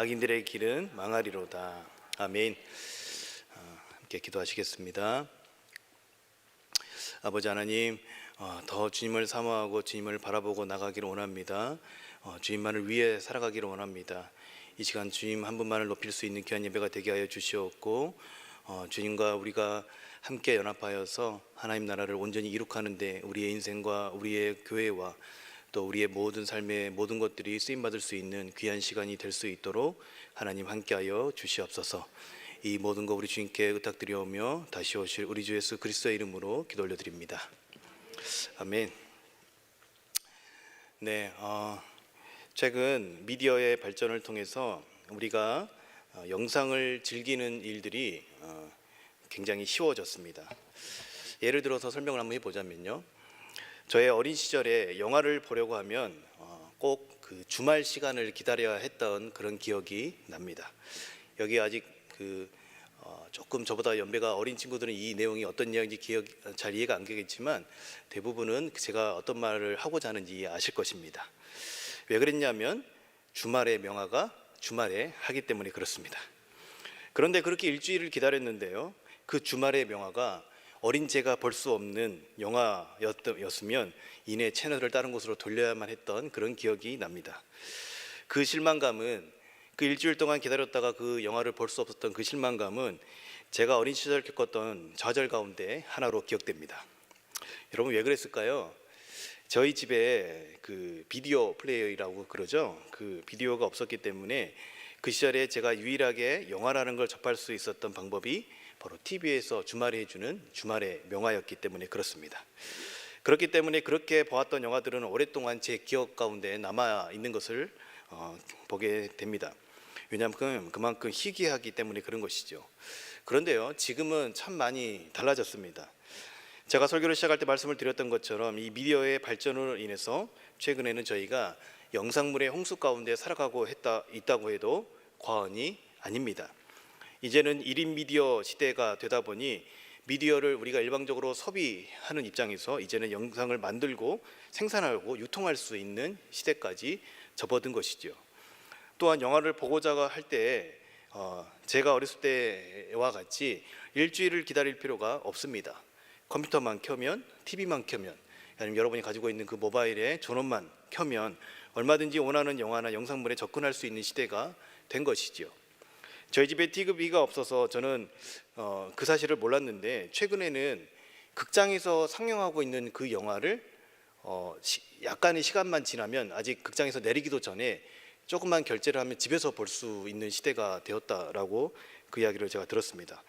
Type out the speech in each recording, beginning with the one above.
악인들의 길은 망하리로다. 아멘. 함께 기도하시겠습니다. 아버지 하나님, 더 주님을 사모하고 주님을 바라보고 나가기를 원합니다. 주님만을 위해 살아가기를 원합니다. 이 시간 주님 한 분만을 높일 수 있는 귀한 예배가 되게 하여 주시옵고, 주님과 우리가 함께 연합하여서 하나님 나라를 온전히 이룩하는 데 우리의 인생과 우리의 교회와 또 우리의 모든 삶의 모든 것들이 쓰임받을 수 있는 귀한 시간이 될 수 있도록 하나님 함께하여 주시옵소서. 이 모든 거 우리 주님께 의탁드려오며 다시 오실 우리 주 예수 그리스도의 이름으로 기도 올려드립니다. 아멘. 네, 최근 미디어의 발전을 통해서 우리가 영상을 즐기는 일들이 굉장히 쉬워졌습니다. 예를 들어서 설명을 한번 해보자면요, 저의 어린 시절에 영화를 보려고 하면 꼭 그 주말 시간을 기다려야 했던 그런 기억이 납니다. 여기 아직 조금 저보다 연배가 어린 친구들은 이 내용이 어떤 내용인지 잘 이해가 안 되겠지만 대부분은 제가 어떤 말을 하고자 하는지 아실 것입니다. 왜 그랬냐면 주말의 명화가 주말에 하기 때문에 그렇습니다. 그런데 그렇게 일주일을 기다렸는데요, 그 주말의 명화가 어린 제가 볼 수 없는 영화였으면 이내 채널을 다른 곳으로 돌려야만 했던 그런 기억이 납니다. 그 실망감은, 그 일주일 동안 기다렸다가 그 영화를 볼 수 없었던 그 실망감은 제가 어린 시절 겪었던 좌절 가운데 하나로 기억됩니다. 여러분, 왜 그랬을까요? 저희 집에 그 비디오 플레이어라고 그러죠. 그 비디오가 없었기 때문에 그 시절에 제가 유일하게 영화라는 걸 접할 수 있었던 방법이 바로 TV에서 주말에 해주는 주말의 명화였기 때문에 그렇습니다. 그렇기 때문에 그렇게 보았던 영화들은 오랫동안 제 기억 가운데 남아 있는 것을 보게 됩니다. 왜냐하면 그만큼 희귀하기 때문에 그런 것이죠. 그런데요, 지금은 참 많이 달라졌습니다. 제가 설교를 시작할 때 말씀을 드렸던 것처럼 이 미디어의 발전으로 인해서 최근에는 저희가 영상물의 홍수 가운데 살아가고 있다고 해도 과언이 아닙니다. 이제는 1인 미디어 시대가 되다 보니 미디어를 우리가 일방적으로 소비하는 입장에서 이제는 영상을 만들고 생산하고 유통할 수 있는 시대까지 접어든 것이죠. 또한 영화를 보고자 할 때 제가 어렸을 때와 같이 일주일을 기다릴 필요가 없습니다. 컴퓨터만 켜면, TV만 켜면, 아니면 여러분이 가지고 있는 그 모바일에 전원만 켜면 얼마든지 원하는 영화나 영상물에 접근할 수 있는 시대가 된 것이죠. 저희 집에 TV가 없어서 저는 그 사실을 몰랐는데, 최근에는 극장에서 상영하고 있는 그 영화를 약간의 시간만 지나면, 아직 극장에서 내리기도 전에 조금만 결제를 하면 집에서 볼 수 있는 시대가 되었다라고 그 이야기를 제가 들었습니다.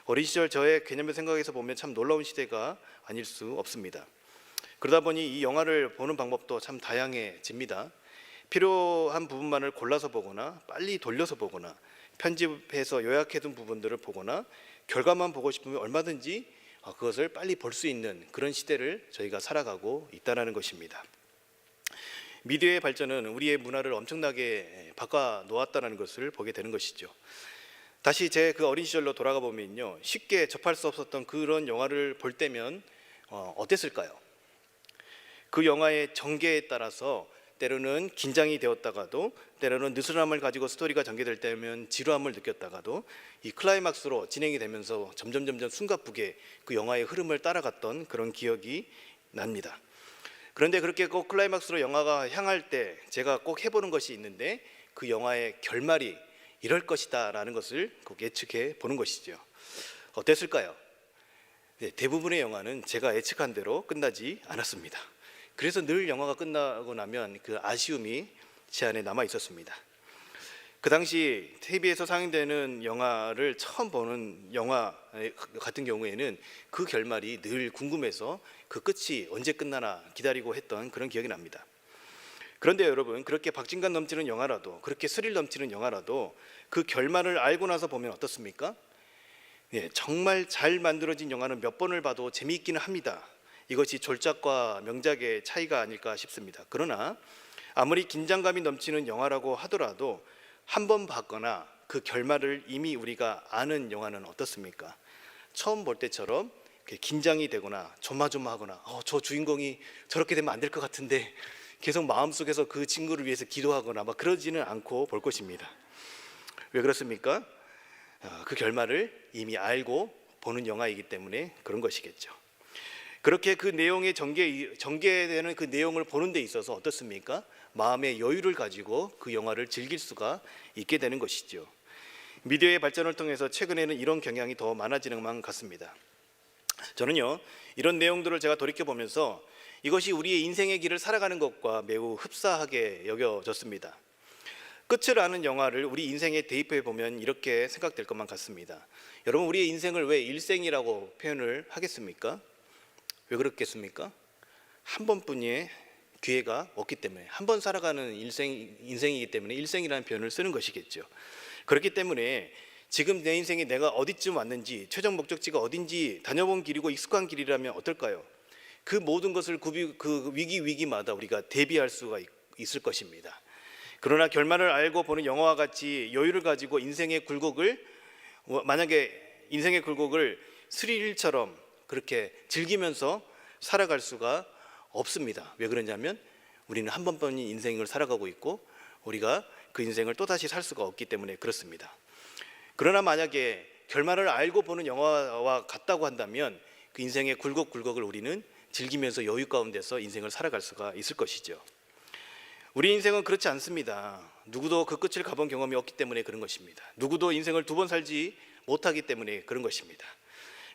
어린 시절 저의 개념의 생각에서 보면 참 놀라운 시대가 아닐 수 없습니다. 그러다 보니 이 영화를 보는 방법도 참 다양해집니다. 필요한 부분만을 골라서 보거나 빨리 돌려서 보거나 편집해서 요약해둔 부분들을 보거나 결과만 보고 싶으면 얼마든지 그것을 빨리 볼 수 있는 그런 시대를 저희가 살아가고 있다는 것입니다. 미디어의 발전은 우리의 문화를 엄청나게 바꿔 놓았다는 것을 보게 되는 것이죠. 다시 제 그 어린 시절로 돌아가 보면요, 쉽게 접할 수 없었던 그런 영화를 볼 때면 어땠을까요? 그 영화의 전개에 따라서 때로는 긴장이 되었다가도, 때로는 느슨함을 가지고 스토리가 전개될 때면 지루함을 느꼈다가도, 이 클라이막스로 진행이 되면서 점점 숨가쁘게 그 영화의 흐름을 따라갔던 그런 기억이 납니다. 그런데 그렇게 꼭 클라이막스로 영화가 향할 때 제가 꼭 해보는 것이 있는데, 그 영화의 결말이 이럴 것이다 라는 것을 꼭 예측해 보는 것이죠. 어땠을까요? 네, 대부분의 영화는 제가 예측한 대로 끝나지 않았습니다. 그래서 늘 영화가 끝나고 나면 그 아쉬움이 제 안에 남아 있었습니다. 그 당시 TV에서 상영되는 영화를 처음 보는 영화 같은 경우에는 그 결말이 늘 궁금해서 그 끝이 언제 끝나나 기다리고 했던 그런 기억이 납니다. 그런데 여러분, 그렇게 박진감 넘치는 영화라도, 그렇게 스릴 넘치는 영화라도 그 결말을 알고 나서 보면 어떻습니까? 네, 정말 잘 만들어진 영화는 몇 번을 봐도 재미있기는 합니다. 이것이 졸작과 명작의 차이가 아닐까 싶습니다. 그러나 아무리 긴장감이 넘치는 영화라고 하더라도 한 번 봤거나 그 결말을 이미 우리가 아는 영화는 어떻습니까? 처음 볼 때처럼 긴장이 되거나 조마조마하거나 저 주인공이 저렇게 되면 안 될 것 같은데 계속 마음속에서 그 친구를 위해서 기도하거나 막 그러지는 않고 볼 것입니다. 왜 그렇습니까? 그 결말을 이미 알고 보는 영화이기 때문에 그런 것이겠죠. 그렇게 그 내용의 전개되는 그 내용을 보는 데 있어서 어떻습니까? 마음의 여유를 가지고 그 영화를 즐길 수가 있게 되는 것이죠. 미디어의 발전을 통해서 최근에는 이런 경향이 더 많아지는 것 같습니다. 저는요, 이런 내용들을 제가 돌이켜보면서 이것이 우리의 인생의 길을 살아가는 것과 매우 흡사하게 여겨졌습니다. 끝을 아는 영화를 우리 인생에 대입해 보면 이렇게 생각될 것만 같습니다. 여러분, 우리의 인생을 왜 일생이라고 표현을 하겠습니까? 왜 그렇겠습니까? 한 번뿐이의 기회가 없기 때문에, 한 번 살아가는 인생이기 때문에 일생이라는 표현을 쓰는 것이겠죠. 그렇기 때문에 지금 내 인생에 내가 어디쯤 왔는지, 최종 목적지가 어딘지 다녀본 길이고 익숙한 길이라면 어떨까요? 그 모든 것을 그 위기마다 우리가 대비할 수가 있을 것입니다. 그러나 결말을 알고 보는 영화와 같이 여유를 가지고 인생의 굴곡을, 만약에 인생의 굴곡을 스릴처럼 그렇게 즐기면서 살아갈 수가 없습니다. 왜 그러냐면 우리는 한 번뿐인 인생을 살아가고 있고 우리가 그 인생을 또다시 살 수가 없기 때문에 그렇습니다. 그러나 만약에 결말을 알고 보는 영화와 같다고 한다면 그 인생의 굴곡을 우리는 즐기면서 여유 가운데서 인생을 살아갈 수가 있을 것이죠. 우리 인생은 그렇지 않습니다. 누구도 그 끝을 가본 경험이 없기 때문에 그런 것입니다. 누구도 인생을 두 번 살지 못하기 때문에 그런 것입니다.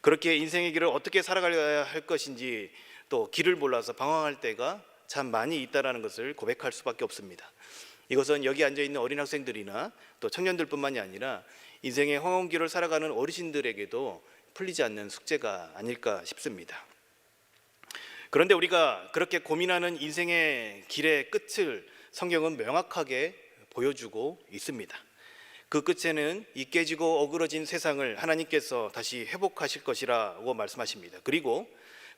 그렇게 인생의 길을 어떻게 살아가야 할 것인지 또 길을 몰라서 방황할 때가 참 많이 있다는 것을 고백할 수밖에 없습니다. 이것은 여기 앉아있는 어린 학생들이나 또 청년들뿐만이 아니라 인생의 황혼길을 살아가는 어르신들에게도 풀리지 않는 숙제가 아닐까 싶습니다. 그런데 우리가 그렇게 고민하는 인생의 길의 끝을 성경은 명확하게 보여주고 있습니다. 그 끝에는 이 깨지고 어그러진 세상을 하나님께서 다시 회복하실 것이라고 말씀하십니다. 그리고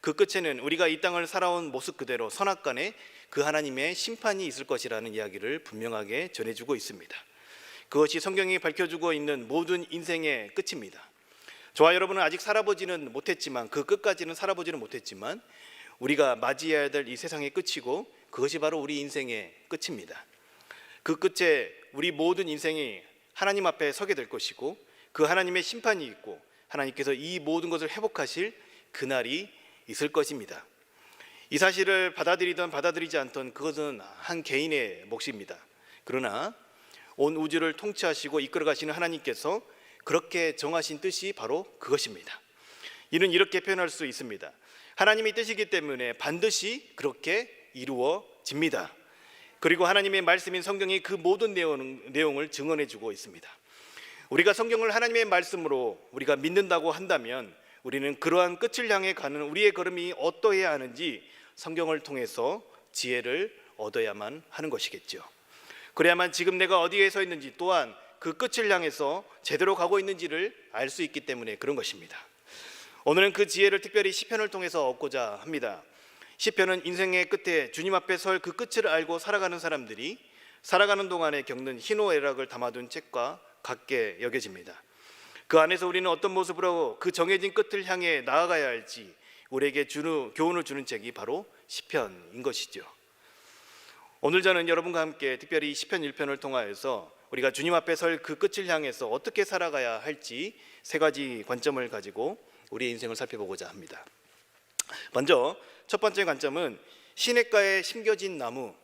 그 끝에는 우리가 이 땅을 살아온 모습 그대로 선악간에 그 하나님의 심판이 있을 것이라는 이야기를 분명하게 전해주고 있습니다. 그것이 성경이 밝혀주고 있는 모든 인생의 끝입니다. 저와 여러분은 아직 살아보지는 못했지만, 그 끝까지는 살아보지는 못했지만 우리가 맞이해야 될 이 세상의 끝이고 그것이 바로 우리 인생의 끝입니다. 그 끝에 우리 모든 인생이 하나님 앞에 서게 될 것이고 그 하나님의 심판이 있고 하나님께서 이 모든 것을 회복하실 그날이 있을 것입니다. 이 사실을 받아들이든 받아들이지 않든 그것은 한 개인의 몫입니다. 그러나 온 우주를 통치하시고 이끌어 가시는 하나님께서 그렇게 정하신 뜻이 바로 그것입니다. 이는 이렇게 표현할 수 있습니다. 하나님의 뜻이기 때문에 반드시 그렇게 이루어집니다. 그리고 하나님의 말씀인 성경이 그 모든 내용을 증언해주고 있습니다. 우리가 성경을 하나님의 말씀으로 우리가 믿는다고 한다면 우리는 그러한 끝을 향해 가는 우리의 걸음이 어떠해야 하는지 성경을 통해서 지혜를 얻어야만 하는 것이겠죠. 그래야만 지금 내가 어디에 서 있는지, 또한 그 끝을 향해서 제대로 가고 있는지를 알 수 있기 때문에 그런 것입니다. 오늘은 그 지혜를 특별히 시편을 통해서 얻고자 합니다. 시편은 인생의 끝에 주님 앞에 설 그 끝을 알고 살아가는 사람들이 살아가는 동안에 겪는 희노애락을 담아둔 책과 같게 여겨집니다. 그 안에서 우리는 어떤 모습으로 그 정해진 끝을 향해 나아가야 할지 우리에게 교훈을 주는 책이 바로 시편인 것이죠. 오늘 저는 여러분과 함께 특별히 시편 1편을 통하여서 우리가 주님 앞에 설 그 끝을 향해서 어떻게 살아가야 할지 세 가지 관점을 가지고 우리의 인생을 살펴보고자 합니다. 먼저 첫 번째 관점은 시냇가에 심겨진 나무,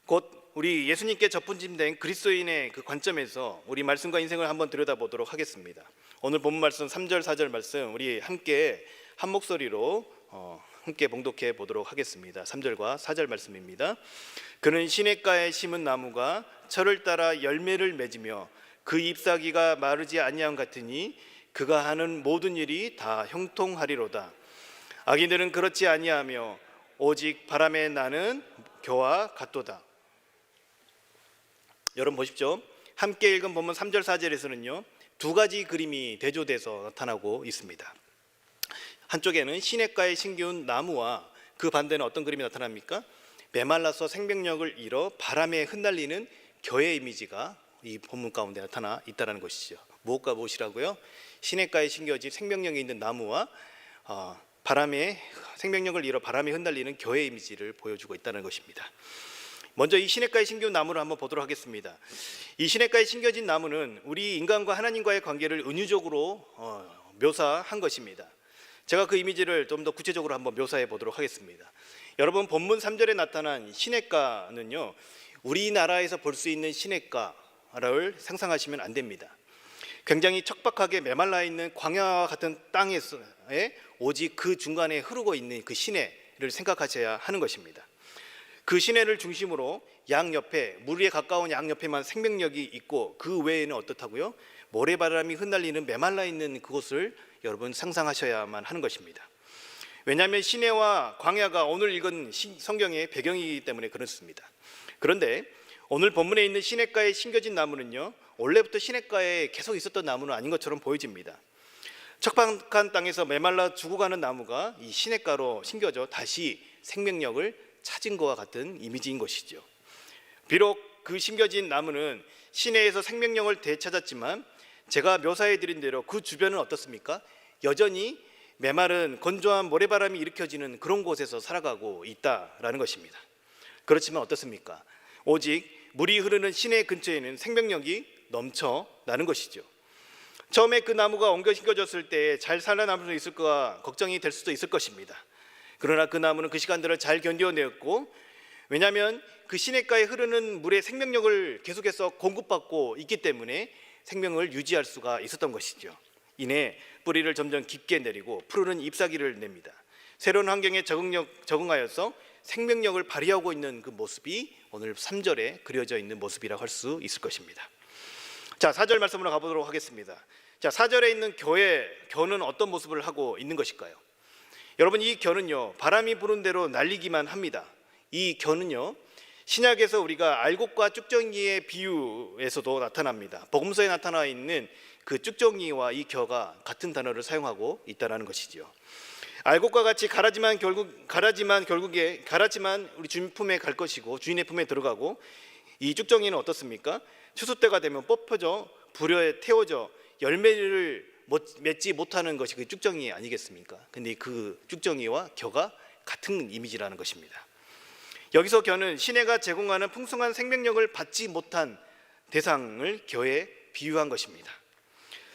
곧 우리 예수님께 접붙임된 그리스도인의 그 관점에서 우리 말씀과 인생을 한번 들여다보도록 하겠습니다. 오늘 본문 말씀 3절 4절 말씀 우리 함께 한 목소리로 함께 봉독해 보도록 하겠습니다. 3절과 4절 말씀입니다. 그는 시냇가에 심은 나무가 철을 따라 열매를 맺으며 그 잎사귀가 마르지 아니함 같으니 그가 하는 모든 일이 다 형통하리로다. 악인들은 그렇지 아니하며 오직 바람에 나는 겨와 같도다. 여러분 보십시오. 함께 읽은 본문 3절 4절에서는요 두 가지 그림이 대조돼서 나타나고 있습니다. 한쪽에는 시냇가에 심겨운 나무와 그 반대는 어떤 그림이 나타납니까? 메말라서 생명력을 잃어 바람에 흩날리는 겨의 이미지가 이 본문 가운데 나타나 있다는 것이죠. 무엇과 무엇이라고요? 시냇가에 심겨진 생명력이 있는 나무와 바람에 생명력을 잃어 바람에 흩날리는 겨의 이미지를 보여주고 있다는 것입니다. 먼저 이 시냇가에 심겨진 나무를 한번 보도록 하겠습니다. 이 시냇가에 심겨진 나무는 우리 인간과 하나님과의 관계를 은유적으로 묘사한 것입니다. 제가 그 이미지를 좀 더 구체적으로 한번 묘사해 보도록 하겠습니다. 여러분, 본문 3절에 나타난 시냇가는요, 우리나라에서 볼 수 있는 시냇가를 상상하시면 안 됩니다. 굉장히 척박하게 메말라 있는 광야와 같은 땅에서 오직 그 중간에 흐르고 있는 그 시내를 생각하셔야 하는 것입니다. 그 시내를 중심으로 양옆에, 물에 가까운 양옆에만 생명력이 있고 그 외에는 어떻다고요? 모래바람이 흩날리는 메말라 있는 그곳을 여러분 상상하셔야만 하는 것입니다. 왜냐하면 시내와 광야가 오늘 읽은 성경의 배경이기 때문에 그렇습니다. 그런데 오늘 본문에 있는 시냇가에 심겨진 나무는요, 원래부터 시냇가에 계속 있었던 나무는 아닌 것처럼 보여집니다. 척박한 땅에서 메말라 죽어가는 나무가 이 시냇가로 심겨져 다시 생명력을 찾은 것과 같은 이미지인 것이죠. 비록 그 심겨진 나무는 시내에서 생명력을 되찾았지만 제가 묘사해 드린 대로 그 주변은 어떻습니까? 여전히 메마른 건조한 모래바람이 일으켜지는 그런 곳에서 살아가고 있다라는 것입니다. 그렇지만 어떻습니까? 오직 물이 흐르는 시내 근처에는 생명력이 넘쳐나는 것이죠. 처음에 그 나무가 옮겨 심겨졌을 때 잘 살아남을 수 있을까 걱정이 될 수도 있을 것입니다. 그러나 그 나무는 그 시간들을 잘 견뎌냈고, 왜냐하면 그 시냇가에 흐르는 물의 생명력을 계속해서 공급받고 있기 때문에 생명을 유지할 수가 있었던 것이죠. 이내 뿌리를 점점 깊게 내리고 푸르른 잎사귀를 냅니다. 새로운 환경에 적응하여서 생명력을 발휘하고 있는 그 모습이 오늘 3절에 그려져 있는 모습이라고 할 수 있을 것입니다. 자, 4절 말씀으로 가보도록 하겠습니다. 자, 4절에 있는 겨는 어떤 모습을 하고 있는 것일까요? 여러분, 이 겨는요, 바람이 부는 대로 날리기만 합니다. 이 겨는요, 신약에서 우리가 알곡과 쭉정이의 비유에서도 나타납니다. 복음서에 나타나 있는 그 쭉정이와 이 겨가 같은 단어를 사용하고 있다는 것이지요. 알곡과 같이 갈아지만 우리 주인 품에 갈 것이고 주인의 품에 들어가고, 이 쭉정이는 어떻습니까? 추수 때가 되면 뽑혀져 불에 태워져 열매를 맺지 못하는 것이 그 쭉정이 아니겠습니까? 근데 그 쭉정이와 겨가 같은 이미지라는 것입니다. 여기서 겨는 시내가 제공하는 풍성한 생명력을 받지 못한 대상을 겨에 비유한 것입니다.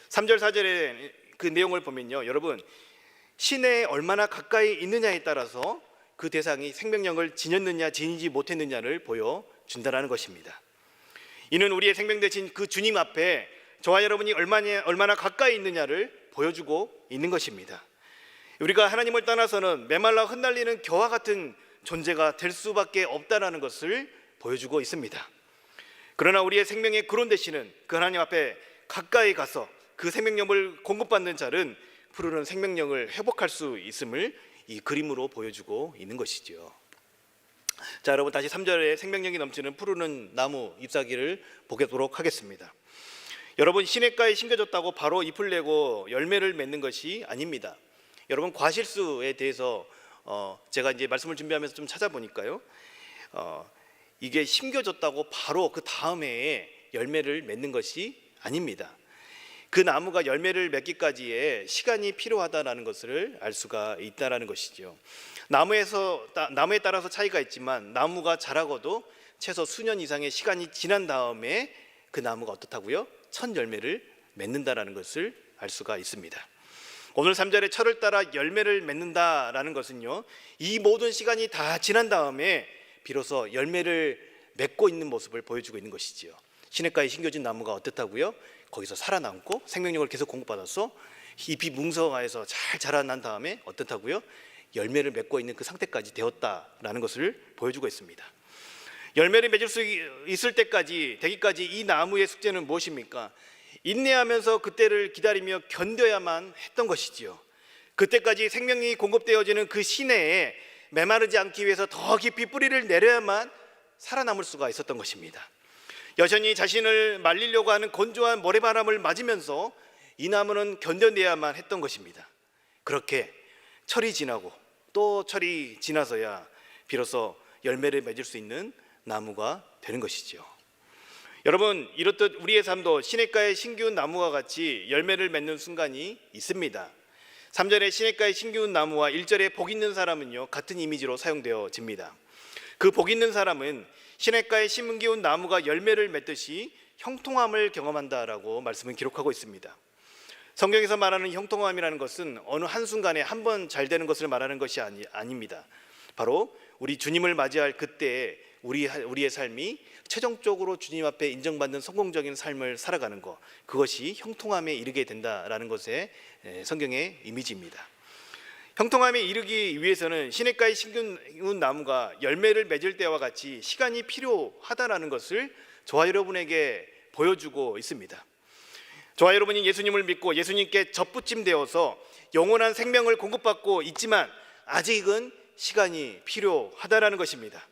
3절 4절의 그 내용을 보면요, 여러분, 시내에 얼마나 가까이 있느냐에 따라서 그 대상이 생명력을 지녔느냐 지니지 못했느냐를 보여준다는 것입니다. 이는 우리의 생명 되신 그 주님 앞에 저와 여러분이 얼마나 가까이 있느냐를 보여주고 있는 것입니다. 우리가 하나님을 떠나서는 메말라 흩날리는 겨와 같은 존재가 될 수밖에 없다는 것을 보여주고 있습니다. 그러나 우리의 생명의 근원 되시는 그 하나님 앞에 가까이 가서 그 생명력을 공급받는 자는 푸르른 생명력을 회복할 수 있음을 이 그림으로 보여주고 있는 것이죠. 자, 여러분, 다시 3절에 생명력이 넘치는 푸르른 나무 잎사귀를 보도록 하겠습니다. 여러분, 시냇가에 심겨졌다고 바로 잎을 내고 열매를 맺는 것이 아닙니다. 여러분, 과실수에 대해서 제가 이제 말씀을 준비하면서 좀 찾아보니까요, 이게 심겨졌다고 바로 그 다음에 열매를 맺는 것이 아닙니다. 그 나무가 열매를 맺기까지의 시간이 필요하다는 것을 알 수가 있다는 것이죠. 나무에 따라서 차이가 있지만 나무가 자라고도 최소 수년 이상의 시간이 지난 다음에 그 나무가 어떻다고요? 첫 열매를 맺는다라는 것을 알 수가 있습니다. 오늘 3절에 철을 따라 열매를 맺는다라는 것은요, 이 모든 시간이 다 지난 다음에 비로소 열매를 맺고 있는 모습을 보여주고 있는 것이지요. 시냇가에 심겨진 나무가 어떻다고요? 거기서 살아남고 생명력을 계속 공급받아서 잎이 뭉성하여서 잘 자라난 다음에 어떻다고요? 열매를 맺고 있는 그 상태까지 되었다라는 것을 보여주고 있습니다. 열매를 맺을 수 있을 때까지 되기까지 이 나무의 숙제는 무엇입니까? 인내하면서 그때를 기다리며 견뎌야만 했던 것이지요. 그때까지 생명이 공급되어지는 그 시내에 메마르지 않기 위해서 더 깊이 뿌리를 내려야만 살아남을 수가 있었던 것입니다. 여전히 자신을 말리려고 하는 건조한 모래바람을 맞으면서 이 나무는 견뎌내야만 했던 것입니다. 그렇게 철이 지나고 또 철이 지나서야 비로소 열매를 맺을 수 있는 나무가 되는 것이죠. 여러분, 이렇듯 우리의 삶도 시냇가의 신기운 나무와 같이 열매를 맺는 순간이 있습니다. 3절에 시냇가의 신기운 나무와 1절에 복 있는 사람은요, 같은 이미지로 사용되어집니다. 그 복 있는 사람은 시냇가에 심은 기운 나무가 열매를 맺듯이 형통함을 경험한다라고 말씀은 기록하고 있습니다. 성경에서 말하는 형통함이라는 것은 어느 한순간에 한 번 잘 되는 것을 말하는 것이 아닙니다. 바로 우리 주님을 맞이할 그때에 우리의 삶이 최종적으로 주님 앞에 인정받는 성공적인 삶을 살아가는 것, 그것이 형통함에 이르게 된다라는 것의 성경의 이미지입니다. 형통함에 이르기 위해서는 시냇가에 심은 나무가 열매를 맺을 때와 같이 시간이 필요하다라는 것을 저와 여러분에게 보여주고 있습니다. 저와 여러분이 예수님을 믿고 예수님께 접붙임되어서 영원한 생명을 공급받고 있지만 아직은 시간이 필요하다라는 것입니다.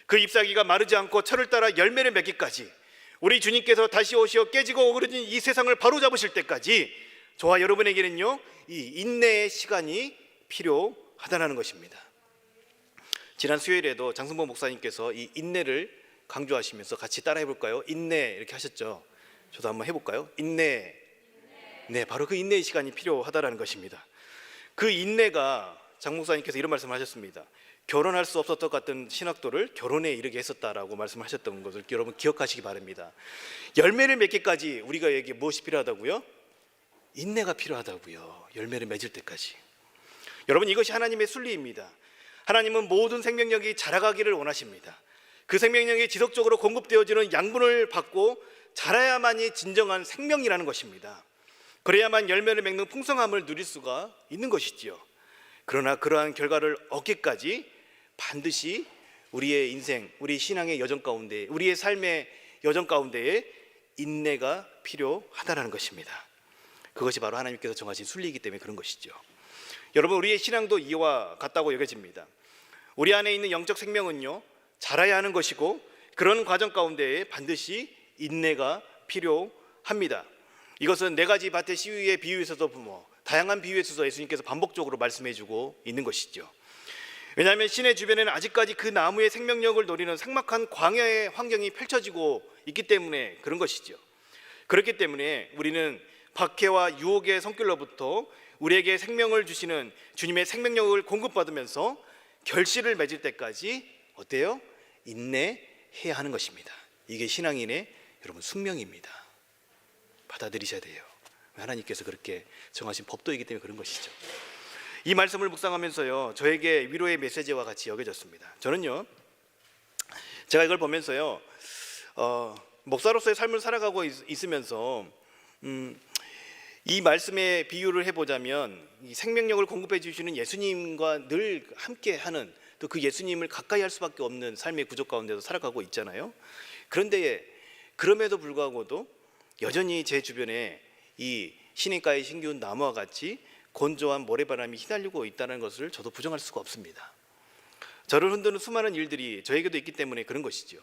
그 잎사귀가 마르지 않고 철을 따라 열매를 맺기까지, 우리 주님께서 다시 오시어 깨지고 오그러진 이 세상을 바로잡으실 때까지 저와 여러분에게는요, 이 인내의 시간이 필요하다는 것입니다. 지난 수요일에도 장승복 목사님께서 이 인내를 강조하시면서 같이 따라해 볼까요? 인내 이렇게 하셨죠. 저도 한번 해볼까요? 인내. 네, 바로 그 인내의 시간이 필요하다는 것입니다. 그 인내가 장 목사님께서 이런 말씀을 하셨습니다. 결혼할 수 없었던 것 같은 신학도를 결혼에 이르게 했었다라고 말씀하셨던 것을 여러분 기억하시기 바랍니다. 열매를 맺기까지 우리가 무엇이 필요하다고요? 인내가 필요하다고요. 열매를 맺을 때까지. 여러분, 이것이 하나님의 순리입니다. 하나님은 모든 생명력이 자라가기를 원하십니다. 그 생명력이 지속적으로 공급되어지는 양분을 받고 자라야만이 진정한 생명이라는 것입니다. 그래야만 열매를 맺는 풍성함을 누릴 수가 있는 것이지요. 그러나 그러한 결과를 얻기까지 반드시 우리의 인생, 우리 신앙의 여정 가운데, 우리의 삶의 여정 가운데에 인내가 필요하다는 것입니다. 그것이 바로 하나님께서 정하신 순리이기 때문에 그런 것이죠. 여러분, 우리의 신앙도 이와 같다고 여겨집니다. 우리 안에 있는 영적 생명은요, 자라야 하는 것이고 그런 과정 가운데에 반드시 인내가 필요합니다. 이것은 네 가지 밭의 시위의 비유에서도 다양한 비유에서 예수님께서 반복적으로 말씀해주고 있는 것이죠. 왜냐하면 시내 주변에는 아직까지 그 나무의 생명력을 노리는 삭막한 광야의 환경이 펼쳐지고 있기 때문에 그런 것이죠. 그렇기 때문에 우리는 박해와 유혹의 손길로부터 우리에게 생명을 주시는 주님의 생명력을 공급받으면서 결실을 맺을 때까지 어때요? 인내해야 하는 것입니다. 이게 신앙인의 여러분 숙명입니다. 받아들이셔야 돼요. 하나님께서 그렇게 정하신 법도이기 때문에 그런 것이죠. 이 말씀을 묵상하면서요, 저에게 위로의 메시지와 같이 여겨졌습니다. 저는요, 제가 이걸 보면서요, 목사로서의 삶을 살아가고 있으면서 이 말씀의 비유를 해보자면, 이 생명력을 공급해 주시는 예수님과 늘 함께하는, 또 그 예수님을 가까이 할 수밖에 없는 삶의 구조 가운데서 살아가고 있잖아요. 그런데 그럼에도 불구하고도 여전히 제 주변에 이 시냇가에 심기운 나무와 같이 건조한 모래바람이 휘날리고 있다는 것을 저도 부정할 수가 없습니다. 저를 흔드는 수많은 일들이 저에게도 있기 때문에 그런 것이죠.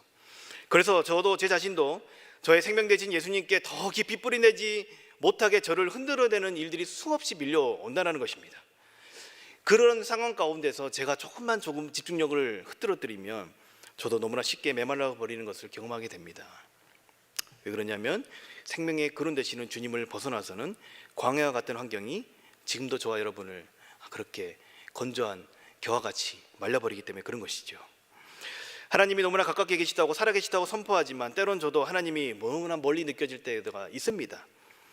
그래서 저도 제 자신도 저의 생명 되신 예수님께 더 깊이 뿌리내지 못하게 저를 흔들어대는 일들이 수없이 밀려온다는 것입니다. 그런 상황 가운데서 제가 조금 집중력을 흐트러뜨리면 저도 너무나 쉽게 메말라 버리는 것을 경험하게 됩니다. 왜 그러냐면 생명의 근원 되시는 주님을 벗어나서는 광야와 같은 환경이 지금도 저와 여러분을 그렇게 건조한 겨와 같이 말려버리기 때문에 그런 것이죠. 하나님이 너무나 가깝게 계시다고 살아계시다고 선포하지만 때론 저도 하나님이 너무나 멀리 느껴질 때가 있습니다.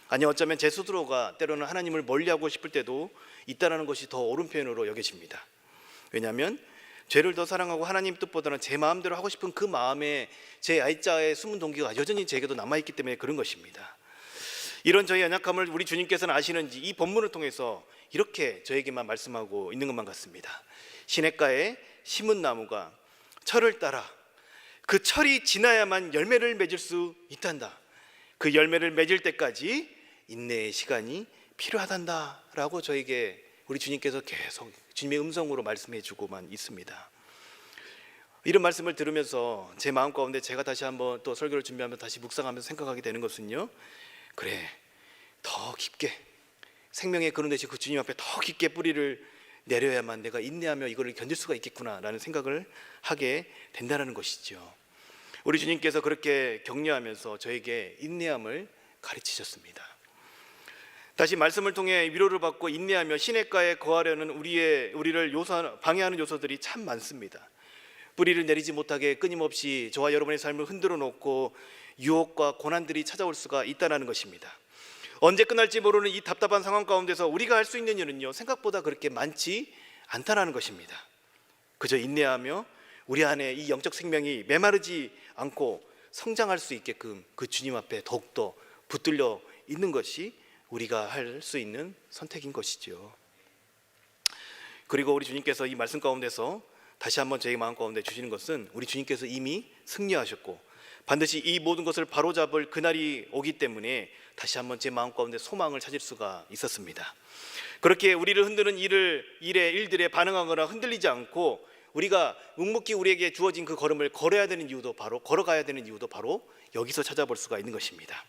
아니, 어쩌면 제 스스로가 때로는 하나님을 멀리하고 싶을 때도 있다는 것이 더 옳은 표현으로 여겨집니다. 왜냐하면 죄를 더 사랑하고 하나님 뜻보다는 제 마음대로 하고 싶은 그 마음에 제 야자의 숨은 동기가 여전히 제게도 남아있기 때문에 그런 것입니다. 이런 저의 연약함을 우리 주님께서는 아시는지 이 본문을 통해서 이렇게 저에게만 말씀하고 있는 것만 같습니다. 시냇가에 심은 나무가 철을 따라 그 철이 지나야만 열매를 맺을 수 있단다. 그 열매를 맺을 때까지 인내의 시간이 필요하단다라고 저에게 우리 주님께서 계속 주님의 음성으로 말씀해 주고만 있습니다. 이런 말씀을 들으면서 제 마음 가운데 제가 다시 한번 또 설교를 준비하면서 다시 묵상하면서 생각하게 되는 것은요, 그래, 더 깊게 생명의 근원 되신 그 주님 앞에 더 깊게 뿌리를 내려야만 내가 인내하며 이거를 견딜 수가 있겠구나라는 생각을 하게 된다는 것이죠. 우리 주님께서 그렇게 격려하면서 저에게 인내함을 가르치셨습니다. 다시 말씀을 통해 위로를 받고 인내하며 시냇가에 거하려는 우리를 방해하는 요소들이 참 많습니다. 뿌리를 내리지 못하게 끊임없이 저와 여러분의 삶을 흔들어 놓고 유혹과 고난들이 찾아올 수가 있다는 것입니다. 언제 끝날지 모르는 이 답답한 상황 가운데서 우리가 할 수 있는 일은요, 생각보다 그렇게 많지 않다는 것입니다. 그저 인내하며 우리 안에 이 영적 생명이 메마르지 않고 성장할 수 있게끔 그 주님 앞에 더욱더 붙들려 있는 것이 우리가 할 수 있는 선택인 것이죠. 그리고 우리 주님께서 이 말씀 가운데서 다시 한번 저희 마음 가운데 주시는 것은 우리 주님께서 이미 승리하셨고 반드시 이 모든 것을 바로잡을 그날이 오기 때문에 다시 한번 제 마음 가운데 소망을 찾을 수가 있었습니다. 그렇게 우리를 흔드는 일들에 반응하거나 흔들리지 않고 우리가 묵묵히 우리에게 주어진 그 걸음을 걸어가야 되는 이유도 바로 여기서 찾아볼 수가 있는 것입니다.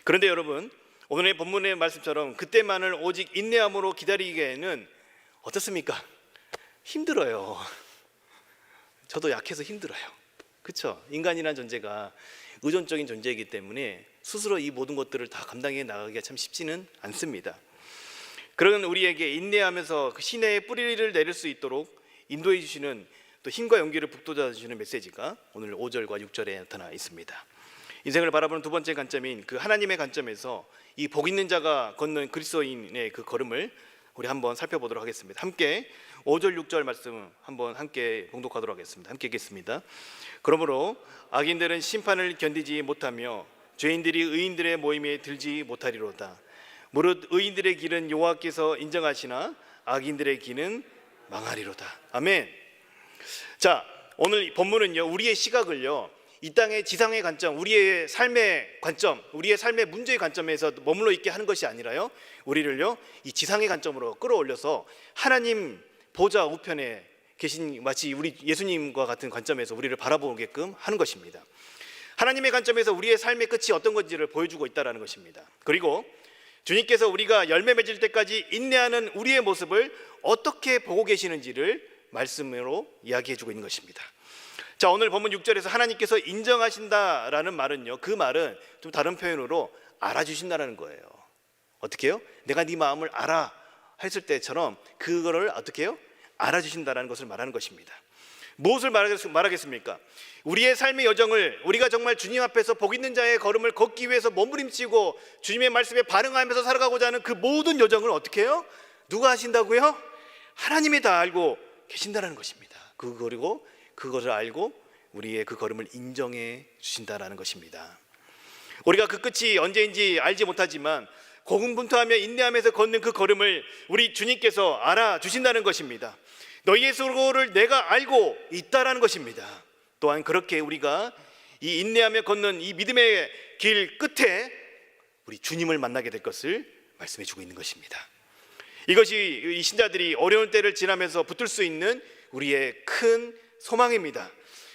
그런데 여러분, 오늘의 본문의 말씀처럼 그때만을 오직 인내함으로 기다리기에는 어떻습니까? 힘들어요. 저도 약해서 힘들어요. 그렇죠? 인간이라는 존재가 의존적인 존재이기 때문에 스스로 이 모든 것들을 다 감당해 나가기가 참 쉽지는 않습니다. 그런 우리에게 인내하면서 그 시내에 뿌리를 내릴 수 있도록 인도해 주시는 또 힘과 용기를 북돋아 주시는 메시지가 오늘 5절과 6절에 나타나 있습니다. 인생을 바라보는 두 번째 관점인 그 하나님의 관점에서 이 복 있는 자가 걷는 그리스도인의 그 걸음을 우리 한번 살펴보도록 하겠습니다. 함께 5절 6절 말씀 한번 함께 봉독하도록 하겠습니다. 함께 읽겠습니다. 그러므로 악인들은 심판을 견디지 못하며 죄인들이 의인들의 모임에 들지 못하리로다. 무릇 의인들의 길은 여호와께서 인정하시나 악인들의 길은 망하리로다. 아멘. 자, 오늘 본문은요, 우리의 시각을요, 이 땅의 지상의 관점, 우리의 삶의 관점, 우리의 삶의 문제의 관점에서 머물러 있게 하는 것이 아니라요, 우리를요 이 지상의 관점으로 끌어올려서 하나님 보좌 우편에 계신 마치 우리 예수님과 같은 관점에서 우리를 바라보게끔 하는 것입니다. 하나님의 관점에서 우리의 삶의 끝이 어떤 건지를 보여주고 있다는 것입니다. 그리고 주님께서 우리가 열매 맺을 때까지 인내하는 우리의 모습을 어떻게 보고 계시는지를 말씀으로 이야기해주고 있는 것입니다. 자, 오늘 본문 6절에서 하나님께서 인정하신다라는 말은요, 그 말은 좀 다른 표현으로 알아주신다는 거예요. 어떻게 해요? 내가 네 마음을 알아 했을 때처럼 그거를 어떻게 해요? 알아주신다는 것을 말하는 것입니다. 무엇을 말하겠습니까? 우리의 삶의 여정을 우리가 정말 주님 앞에서 복 있는 자의 걸음을 걷기 위해서 몸부림치고 주님의 말씀에 반응하면서 살아가고자 하는 그 모든 여정을 어떻게 해요? 누가 하신다고요? 하나님이 다 알고 계신다는 것입니다. 그리고 그것을 알고 우리의 그 걸음을 인정해 주신다는 것입니다. 우리가 그 끝이 언제인지 알지 못하지만 고군분투하며 인내하면서 걷는 그 걸음을 우리 주님께서 알아주신다는 것입니다. 너희의 수고를 내가 알고 있다라는 것입니다. 또한 그렇게 우리가 이 인내하며 걷는 이 믿음의 길 끝에 우리 주님을 만나게 될 것을 말씀해 주고 있는 것입니다. 이것이 이 신자들이 어려운 때를 지나면서 붙들 수 있는 우리의 큰 소망입니다.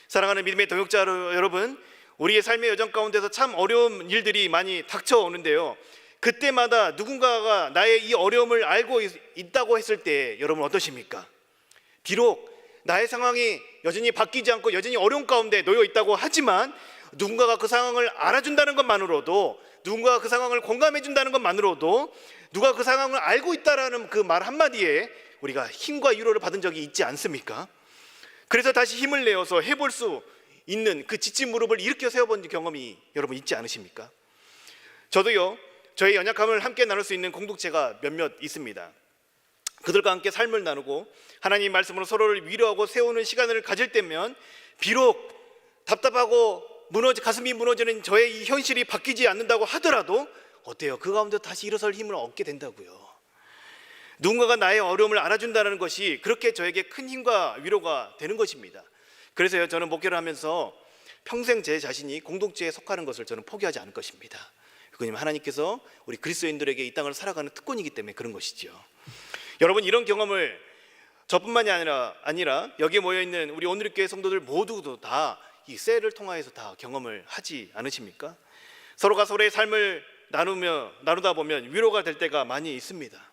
사랑하는 믿음의 동역자 여러분, 우리의 삶의 여정 가운데서 참 어려운 일들이 많이 닥쳐오는데요, 그때마다 누군가가 나의 이 어려움을 알고 있다고 했을 때 여러분 어떠십니까? 비록 나의 상황이 여전히 바뀌지 않고 여전히 어려운 가운데 놓여 있다고 하지만 누군가가 그 상황을 알아준다는 것만으로도, 누군가가 그 상황을 공감해 준다는 것만으로도, 누가 그 상황을 알고 있다라는 그 말 한마디에 우리가 힘과 위로를 받은 적이 있지 않습니까? 그래서 다시 힘을 내어서 해볼 수 있는 그 지친 무릎을 일으켜 세워본 경험이 여러분 있지 않으십니까? 저도요, 저의 연약함을 함께 나눌 수 있는 공동체가 몇몇 있습니다. 그들과 함께 삶을 나누고 하나님 말씀으로 서로를 위로하고 세우는 시간을 가질 때면 비록 답답하고 가슴이 무너지는 저의 이 현실이 바뀌지 않는다고 하더라도 어때요? 그 가운데 다시 일어설 힘을 얻게 된다고요. 누군가가 나의 어려움을 알아준다는 것이 그렇게 저에게 큰 힘과 위로가 되는 것입니다. 그래서요, 저는 목회를 하면서 평생 제 자신이 공동체에 속하는 것을 저는 포기하지 않을 것입니다. 그거는 하나님께서 우리 그리스도인들에게 이 땅을 살아가는 특권이기 때문에 그런 것이죠. 여러분, 이런 경험을 저뿐만이 아니라 여기에 모여있는 우리 오늘교회 성도들 모두도 다 이 셀을 통하여서 다 경험을 하지 않으십니까? 서로가 서로의 삶을 나누다 보면 위로가 될 때가 많이 있습니다.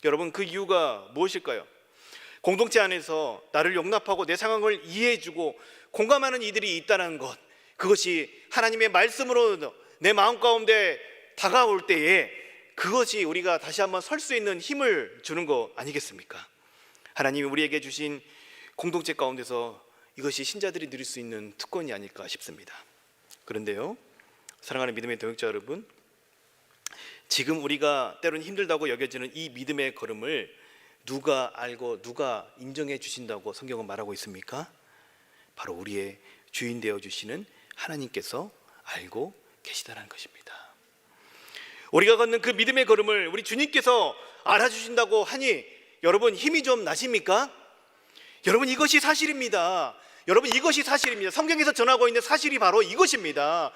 여러분, 그 이유가 무엇일까요? 공동체 안에서 나를 용납하고 내 상황을 이해해주고 공감하는 이들이 있다는 것, 그것이 하나님의 말씀으로 내 마음 가운데 다가올 때에 그것이 우리가 다시 한번 설 수 있는 힘을 주는 거 아니겠습니까? 하나님이 우리에게 주신 공동체 가운데서 이것이 신자들이 누릴 수 있는 특권이 아닐까 싶습니다. 그런데요, 사랑하는 믿음의 동역자 여러분, 지금 우리가 때로는 힘들다고 여겨지는 이 믿음의 걸음을 누가 알고 누가 인정해 주신다고 성경은 말하고 있습니까? 바로 우리의 주인 되어 주시는 하나님께서 알고 계시다는 것입니다. 우리가 걷는 그 믿음의 걸음을 우리 주님께서 알아주신다고 하니 여러분 힘이 좀 나십니까? 여러분 이것이 사실입니다. 여러분 이것이 사실입니다. 성경에서 전하고 있는 사실이 바로 이것입니다.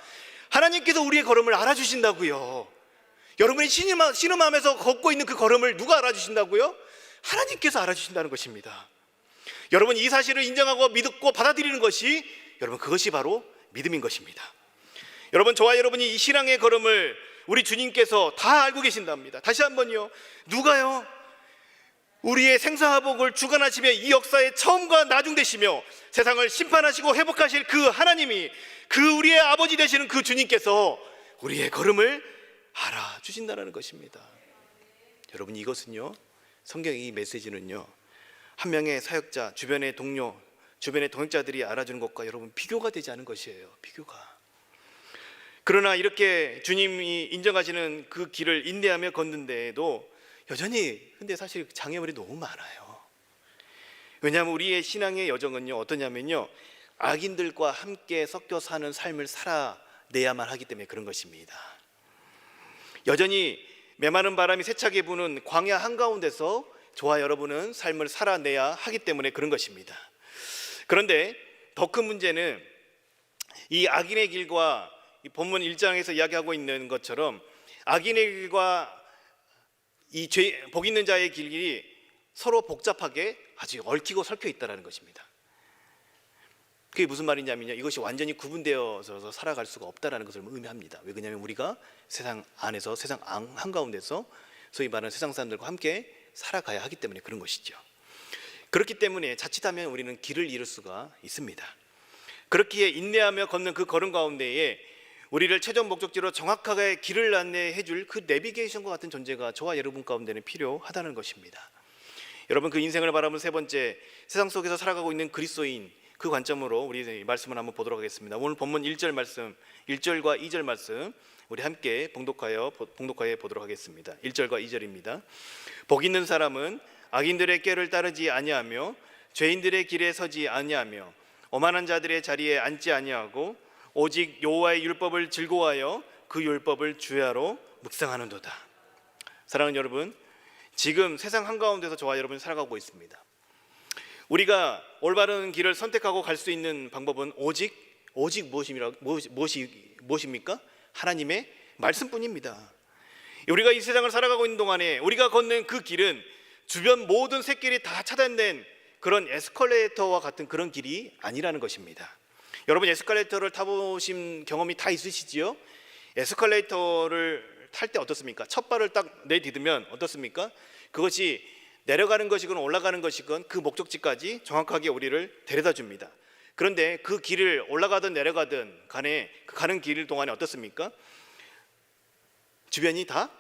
하나님께서 우리의 걸음을 알아주신다고요. 여러분이 신음하면서 걷고 있는 그 걸음을 누가 알아주신다고요? 하나님께서 알아주신다는 것입니다. 여러분 이 사실을 인정하고 믿고 받아들이는 것이 여러분 그것이 바로 믿음인 것입니다. 여러분 저와 여러분이 이 신앙의 걸음을 우리 주님께서 다 알고 계신답니다. 다시 한번요, 누가요? 우리의 생사화복을 주관하시며 이 역사의 처음과 나중 되시며 세상을 심판하시고 회복하실 그 하나님이, 그 우리의 아버지 되시는 그 주님께서 우리의 걸음을 알아주신다는 것입니다. 여러분 이것은요, 성경의 이 메시지는요, 한 명의 사역자, 주변의 동료, 주변의 동역자들이 알아주는 것과 여러분 비교가 되지 않은 것이에요. 비교가. 그러나 이렇게 주님이 인정하시는 그 길을 인내하며 걷는데도 여전히 근데 사실 장애물이 너무 많아요. 왜냐하면 우리의 신앙의 여정은요 어떠냐면요, 악인들과 함께 섞여 사는 삶을 살아내야만 하기 때문에 그런 것입니다. 여전히 메마른 바람이 세차게 부는 광야 한가운데서 저와 여러분은 삶을 살아내야 하기 때문에 그런 것입니다. 그런데 더 큰 문제는 이 악인의 길과 이 본문 1장에서 이야기하고 있는 것처럼 악인의 길과 이 복 있는 자의 길이 서로 복잡하게 아주 얽히고 설켜 있다는 것입니다. 그게 무슨 말이냐면요, 이것이 완전히 구분되어서 살아갈 수가 없다는 것을 의미합니다. 왜 그러냐면 우리가 세상 안에서, 세상 한가운데서 소위 말하는 세상 사람들과 함께 살아가야 하기 때문에 그런 것이죠. 그렇기 때문에 자칫하면 우리는 길을 잃을 수가 있습니다. 그렇기에 인내하며 걷는 그 걸음 가운데에 우리를 최종 목적지로 정확하게 길을 안내해 줄 그 내비게이션과 같은 존재가 저와 여러분 가운데는 필요하다는 것입니다. 여러분 그 인생을 바라보는 세 번째, 세상 속에서 살아가고 있는 그리스도인, 그 관점으로 우리 말씀을 한번 보도록 하겠습니다. 오늘 본문 1절 말씀, 1절과 2절 말씀 우리 함께 봉독하여 보도록 하겠습니다. 1절과 2절입니다. 복 있는 사람은 악인들의 꾀를 따르지 아니하며 죄인들의 길에 서지 아니하며 오만한 자들의 자리에 앉지 아니하고 오직 여호와의 율법을 즐거워하여 그 율법을 주야로 묵상하는도다. 사랑하는 여러분, 지금 세상 한가운데서 저와 여러분이 살아가고 있습니다. 우리가 올바른 길을 선택하고 갈 수 있는 방법은 오직 무엇입니까? 하나님의 말씀뿐입니다. 우리가 이 세상을 살아가고 있는 동안에 우리가 걷는 그 길은 주변 모든 샛길이 다 차단된 그런 에스컬레이터와 같은 그런 길이 아니라는 것입니다. 여러분 에스컬레이터를 타보신 경험이 다 있으시지요? 에스컬레이터를 탈 때 어떻습니까? 첫 발을 딱 내디디면 어떻습니까? 그것이 내려가는 것이건 올라가는 것이건 그 목적지까지 정확하게 우리를 데려다 줍니다. 그런데 그 길을 올라가든 내려가든 간에 그 가는 길 동안에 어떻습니까? 주변이 다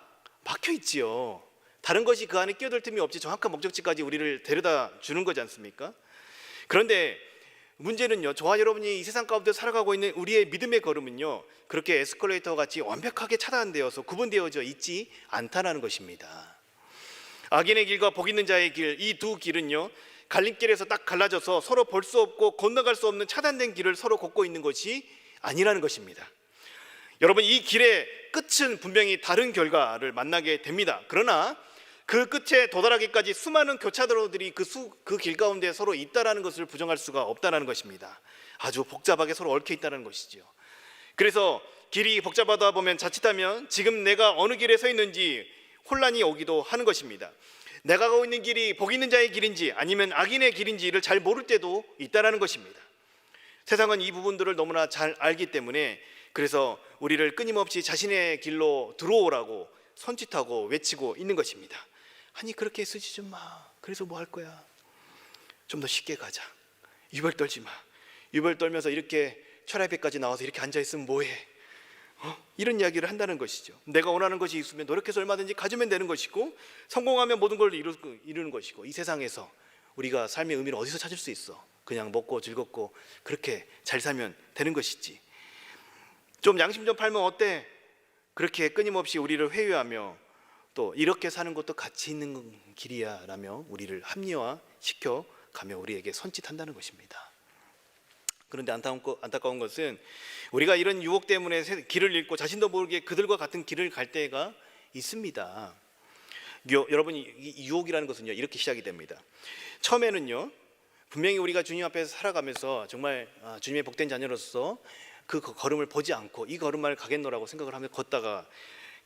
막혀 있지요. 다른 것이 그 안에 끼어들 틈이 없이 정확한 목적지까지 우리를 데려다 주는 거지 않습니까? 그런데 문제는요, 저와 여러분이 이 세상 가운데 살아가고 있는 우리의 믿음의 걸음은요, 그렇게 에스컬레이터 같이 완벽하게 차단되어서 구분되어져 있지 않다는 것입니다. 악인의 길과 복 있는 자의 길, 이 두 길은요 갈림길에서 딱 갈라져서 서로 볼 수 없고 건너갈 수 없는 차단된 길을 서로 걷고 있는 것이 아니라는 것입니다. 여러분 이 길의 끝은 분명히 다른 결과를 만나게 됩니다. 그러나 그 끝에 도달하기까지 수많은 교차로들이 그 길 가운데 서로 있다라는 것을 부정할 수가 없다라는 것입니다. 아주 복잡하게 서로 얽혀 있다는 것이죠. 그래서 길이 복잡하다 보면 자칫하면 지금 내가 어느 길에 서 있는지 혼란이 오기도 하는 것입니다. 내가 가고 있는 길이 복 있는 자의 길인지 아니면 악인의 길인지를 잘 모를 때도 있다라는 것입니다. 세상은 이 부분들을 너무나 잘 알기 때문에 그래서 우리를 끊임없이 자신의 길로 들어오라고 선짓하고 외치고 있는 것입니다. 아니 그렇게 쓰지 좀 마. 그래서 뭐 할 거야? 좀 더 쉽게 가자. 유별 떨지 마. 유별 떨면서 이렇게 철야배까지 나와서 이렇게 앉아있으면 뭐해? 이런 이야기를 한다는 것이죠. 내가 원하는 것이 있으면 노력해서 얼마든지 가지면 되는 것이고 성공하면 모든 걸 이루는 것이고 이 세상에서 우리가 삶의 의미를 어디서 찾을 수 있어? 그냥 먹고 즐겁고 그렇게 잘 살면 되는 것이지. 좀 양심 좀 팔면 어때? 그렇게 끊임없이 우리를 회유하며 또 이렇게 사는 것도 가치 있는 길이야 라며 우리를 합리화시켜 가며 우리에게 손짓한다는 것입니다. 그런데 안타까운 것은 우리가 이런 유혹 때문에 길을 잃고 자신도 모르게 그들과 같은 길을 갈 때가 있습니다. 여러분, 이 유혹이라는 것은요, 이렇게 시작이 됩니다. 처음에는요, 분명히 우리가 주님 앞에서 살아가면서 정말 주님의 복된 자녀로서 그 걸음을 보지 않고 이 걸음만을 가겠노라고 생각을 하며 걷다가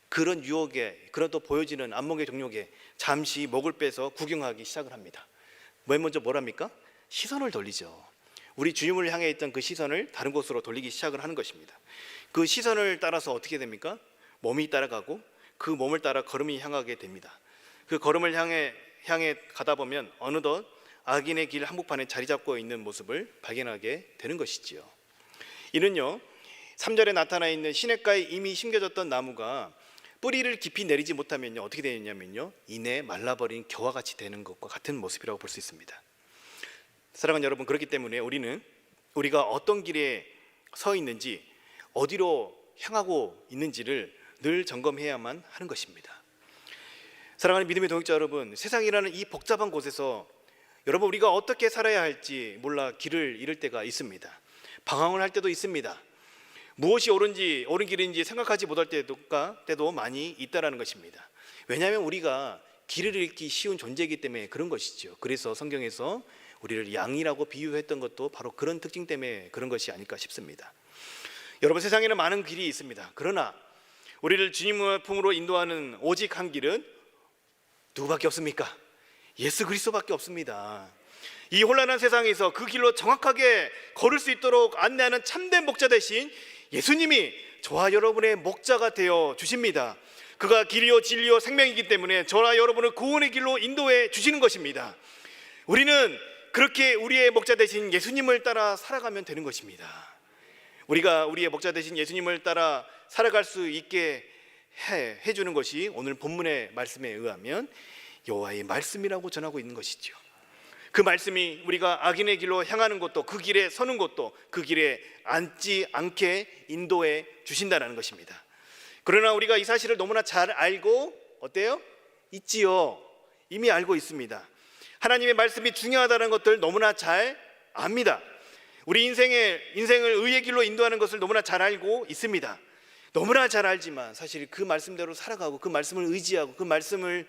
그런 유혹에, 그런 또 보여지는 안목의 종력에 잠시 목을 빼서 구경하기 시작을 합니다. 맨 먼저 뭐랍니까? 시선을 돌리죠. 우리 주님을 향해 있던 그 시선을 다른 곳으로 돌리기 시작을 하는 것입니다. 그 시선을 따라서 어떻게 됩니까? 몸이 따라가고 그 몸을 따라 걸음이 향하게 됩니다. 그 걸음을 향해 가다 보면 어느덧 악인의 길 한복판에 자리 잡고 있는 모습을 발견하게 되는 것이지요. 이는요, 3절에 나타나 있는 시냇가에 이미 심겨졌던 나무가 뿌리를 깊이 내리지 못하면요, 어떻게 되느냐면요, 이내 말라버린 겨와 같이 되는 것과 같은 모습이라고 볼 수 있습니다. 사랑하는 여러분, 그렇기 때문에 우리가 어떤 길에 서 있는지, 어디로 향하고 있는지를 늘 점검해야만 하는 것입니다. 사랑하는 믿음의 동역자 여러분, 세상이라는 이 복잡한 곳에서 여러분, 우리가 어떻게 살아야 할지 몰라 길을 잃을 때가 있습니다. 방황을 할 때도 있습니다. 무엇이 옳은 길인지 생각하지 못할 때도 많이 있다라는 것입니다. 왜냐하면 우리가 길을 잃기 쉬운 존재이기 때문에 그런 것이죠. 그래서 성경에서 우리를 양이라고 비유했던 것도 바로 그런 특징 때문에 그런 것이 아닐까 싶습니다. 여러분, 세상에는 많은 길이 있습니다. 그러나 우리를 주님의 품으로 인도하는 오직 한 길은 누구밖에 없습니까? 예수 그리스도밖에 없습니다. 이 혼란한 세상에서 그 길로 정확하게 걸을 수 있도록 안내하는 참된 목자 대신 예수님이 저와 여러분의 목자가 되어 주십니다. 그가 길이요 진리요 생명이기 때문에 저와 여러분을 구원의 길로 인도해 주시는 것입니다. 우리는 그렇게 우리의 목자 대신 예수님을 따라 살아가면 되는 것입니다. 우리가 우리의 목자 대신 예수님을 따라 살아갈 수 있게 해주는 것이 오늘 본문의 말씀에 의하면 여호와의 말씀이라고 전하고 있는 것이죠. 그 말씀이 우리가 악인의 길로 향하는 것도, 그 길에 서는 것도, 그 길에 앉지 않게 인도해 주신다는 것입니다. 그러나 우리가 이 사실을 너무나 잘 알고 어때요? 있지요. 이미 알고 있습니다. 하나님의 말씀이 중요하다는 것들 너무나 잘 압니다. 우리 인생을 의의 길로 인도하는 것을 너무나 잘 알고 있습니다. 너무나 잘 알지만 사실 그 말씀대로 살아가고 그 말씀을 의지하고 그 말씀을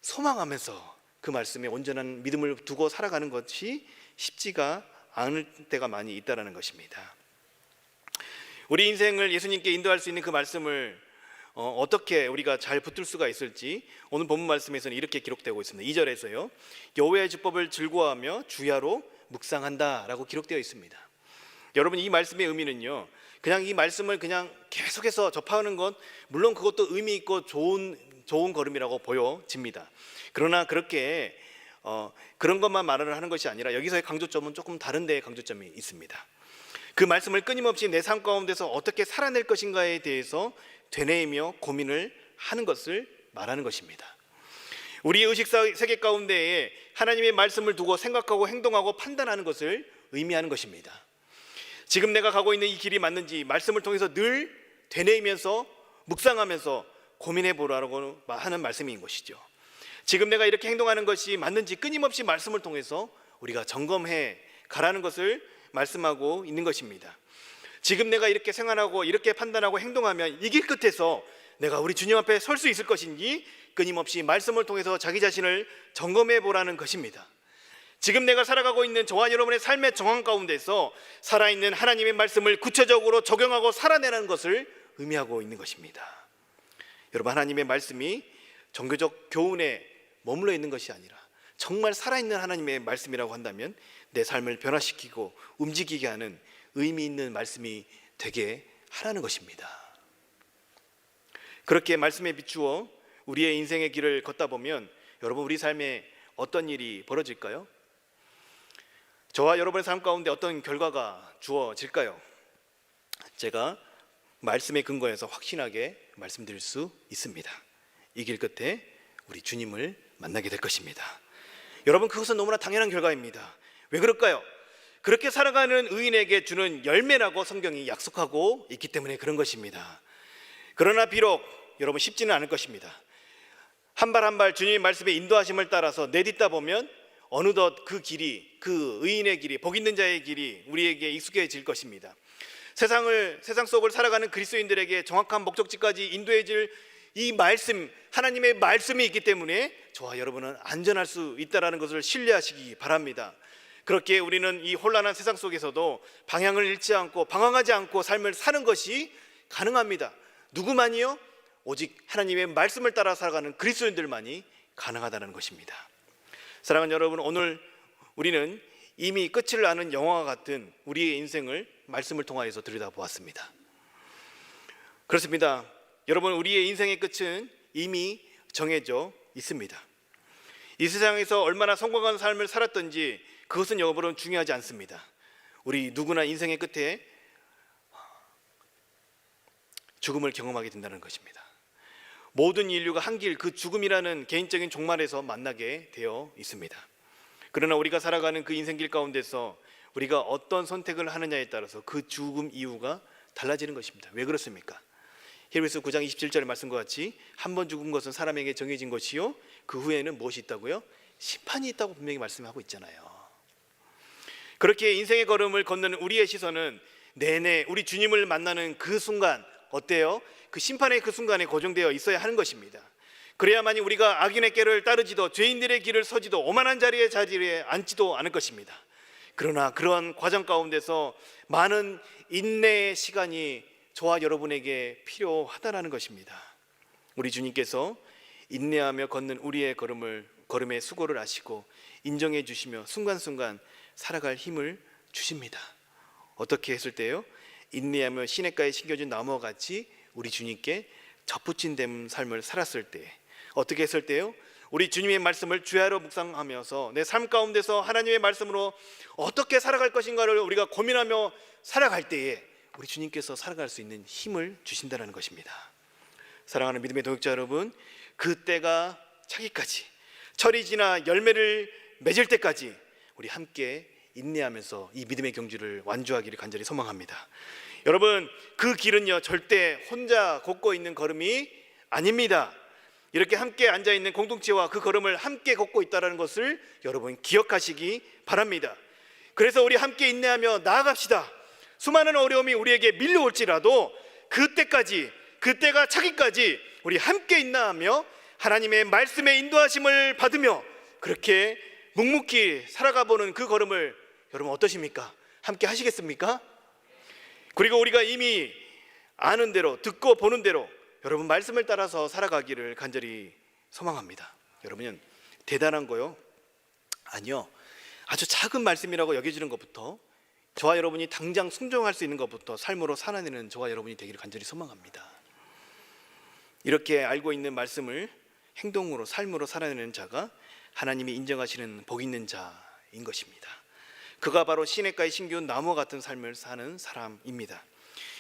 소망하면서 그 말씀에 온전한 믿음을 두고 살아가는 것이 쉽지가 않을 때가 많이 있다는 것입니다. 우리 인생을 예수님께 인도할 수 있는 그 말씀을 어떻게 우리가 잘 붙들 수가 있을지 오늘 본문 말씀에서는 이렇게 기록되고 있습니다. 2절에서요, 여호와의 주법을 즐거워하며 주야로 묵상한다 라고 기록되어 있습니다. 여러분, 이 말씀의 의미는요, 그냥 이 말씀을 그냥 계속해서 접하는 것, 물론 그것도 의미 있고 좋은 걸음이라고 보여집니다. 그러나 그렇게 그런 것만 말을 하는 것이 아니라 여기서의 강조점은 조금 다른 데의 강조점이 있습니다. 그 말씀을 끊임없이 내 삶 가운데서 어떻게 살아낼 것인가에 대해서 되뇌이며 고민을 하는 것을 말하는 것입니다. 우리의 의식 세계 가운데에 하나님의 말씀을 두고 생각하고 행동하고 판단하는 것을 의미하는 것입니다. 지금 내가 가고 있는 이 길이 맞는지 말씀을 통해서 늘 되뇌이면서 묵상하면서 고민해 보라고 하는 말씀인 것이죠. 지금 내가 이렇게 행동하는 것이 맞는지 끊임없이 말씀을 통해서 우리가 점검해 가라는 것을 말씀하고 있는 것입니다. 지금 내가 이렇게 생활하고 이렇게 판단하고 행동하면 이 길 끝에서 내가 우리 주님 앞에 설 수 있을 것인지 끊임없이 말씀을 통해서 자기 자신을 점검해 보라는 것입니다. 지금 내가 살아가고 있는 저와 여러분의 삶의 정황 가운데서 살아있는 하나님의 말씀을 구체적으로 적용하고 살아내는 것을 의미하고 있는 것입니다. 여러분, 하나님의 말씀이 종교적 교훈에 머물러 있는 것이 아니라 정말 살아있는 하나님의 말씀이라고 한다면 내 삶을 변화시키고 움직이게 하는 의미 있는 말씀이 되게 하라는 것입니다. 그렇게 말씀에 비추어 우리의 인생의 길을 걷다 보면 여러분, 우리 삶에 어떤 일이 벌어질까요? 저와 여러분의 삶 가운데 어떤 결과가 주어질까요? 제가 말씀에 근거해서 확신하게 말씀드릴 수 있습니다. 이 길 끝에 우리 주님을 만나게 될 것입니다. 여러분, 그것은 너무나 당연한 결과입니다. 왜 그럴까요? 그렇게 살아가는 의인에게 주는 열매라고 성경이 약속하고 있기 때문에 그런 것입니다. 그러나 비록 여러분 쉽지는 않을 것입니다. 한 발 한 발 주님의 말씀의 인도하심을 따라서 내딛다 보면 어느덧 그 길이, 그 의인의 길이, 복 있는 자의 길이 우리에게 익숙해질 것입니다. 세상 속을 살아가는 그리스도인들에게 정확한 목적지까지 인도해줄 이 말씀, 하나님의 말씀이 있기 때문에 저와 여러분은 안전할 수 있다는 것을 신뢰하시기 바랍니다. 그렇게 우리는 이 혼란한 세상 속에서도 방향을 잃지 않고 방황하지 않고 삶을 사는 것이 가능합니다. 누구만이요? 오직 하나님의 말씀을 따라 살아가는 그리스도인들만이 가능하다는 것입니다. 사랑하는 여러분, 오늘 우리는 이미 끝을 아는 영화와 같은 우리의 인생을 말씀을 통하여서 들여다보았습니다. 그렇습니다. 여러분, 우리의 인생의 끝은 이미 정해져 있습니다. 이 세상에서 얼마나 성공한 삶을 살았던지 그것은 여러분 중요하지 않습니다. 우리 누구나 인생의 끝에 죽음을 경험하게 된다는 것입니다. 모든 인류가 한 길, 그 죽음이라는 개인적인 종말에서 만나게 되어 있습니다. 그러나 우리가 살아가는 그 인생길 가운데서 우리가 어떤 선택을 하느냐에 따라서 그 죽음 이유가 달라지는 것입니다. 왜 그렇습니까? 히브리서 9장 27절의 말씀과 같이 한 번 죽은 것은 사람에게 정해진 것이요 그 후에는 무엇이 있다고요? 심판이 있다고 분명히 말씀하고 있잖아요. 그렇게 인생의 걸음을 걷는 우리의 시선은 내내 우리 주님을 만나는 그 순간, 어때요? 그 심판의 그 순간에 고정되어 있어야 하는 것입니다. 그래야만이 우리가 악인의 길을 따르지도 죄인들의 길을 서지도 오만한 자리에 앉지도 않을 것입니다. 그러나 그러한 과정 가운데서 많은 인내의 시간이 저와 여러분에게 필요하다는 것입니다. 우리 주님께서 인내하며 걷는 우리의 걸음의 수고를 아시고 인정해 주시며 순간순간 살아갈 힘을 주십니다. 어떻게 했을 때요? 인내하며 시냇가에 심겨진 나무와 같이 우리 주님께 접붙인 된 삶을 살았을 때, 어떻게 했을 때요? 우리 주님의 말씀을 주야로 묵상하면서 내 삶 가운데서 하나님의 말씀으로 어떻게 살아갈 것인가를 우리가 고민하며 살아갈 때에 우리 주님께서 살아갈 수 있는 힘을 주신다는 것입니다. 사랑하는 믿음의 동역자 여러분, 그때가 차기까지, 철이 지나 열매를 맺을 때까지 우리 함께 인내하면서 이 믿음의 경주를 완주하기를 간절히 소망합니다. 여러분, 그 길은요 절대 혼자 걷고 있는 걸음이 아닙니다. 이렇게 함께 앉아있는 공동체와 그 걸음을 함께 걷고 있다는 것을 여러분 기억하시기 바랍니다. 그래서 우리 함께 인내하며 나아갑시다. 수많은 어려움이 우리에게 밀려올지라도 그때가 차기까지 우리 함께 인내하며 하나님의 말씀의 인도하심을 받으며 그렇게 묵묵히 살아가보는 그 걸음을 여러분 어떠십니까? 함께 하시겠습니까? 그리고 우리가 이미 아는 대로, 듣고 보는 대로 여러분 말씀을 따라서 살아가기를 간절히 소망합니다. 여러분, 대단한 거요? 아니요, 아주 작은 말씀이라고 여겨지는 것부터, 저와 여러분이 당장 순종할 수 있는 것부터 삶으로 살아내는 저와 여러분이 되기를 간절히 소망합니다. 이렇게 알고 있는 말씀을 행동으로, 삶으로 살아내는 자가 하나님이 인정하시는 복 있는 자인 것입니다. 그가 바로 시냇가에 심겨온 나무와 같은 삶을 사는 사람입니다.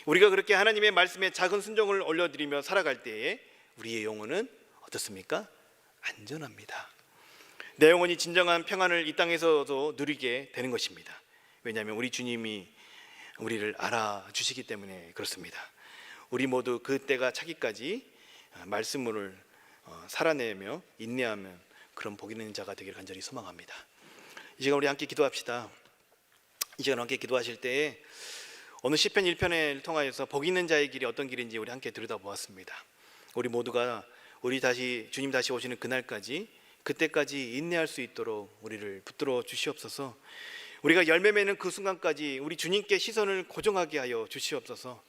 우리가 그렇게 하나님의 말씀에 작은 순종을 올려드리며 살아갈 때에 우리의 영혼은 어떻습니까? 안전합니다. 내 영혼이 진정한 평안을 이 땅에서도 누리게 되는 것입니다. 왜냐하면 우리 주님이 우리를 알아주시기 때문에 그렇습니다. 우리 모두 그때가 차기까지 말씀을 살아내며 인내하면 그런 복 있는 자가 되기를 간절히 소망합니다. 이 시간 우리 함께 기도합시다. 이 시간 함께 기도하실 때에 오늘 시편 1편을 통하여서 복 있는 자의 길이 어떤 길인지 우리 함께 들여다보았습니다. 우리 모두가 주님 다시 오시는 그날까지, 그때까지 인내할 수 있도록 우리를 붙들어 주시옵소서. 우리가 열매 맺는 그 순간까지 우리 주님께 시선을 고정하게 하여 주시옵소서.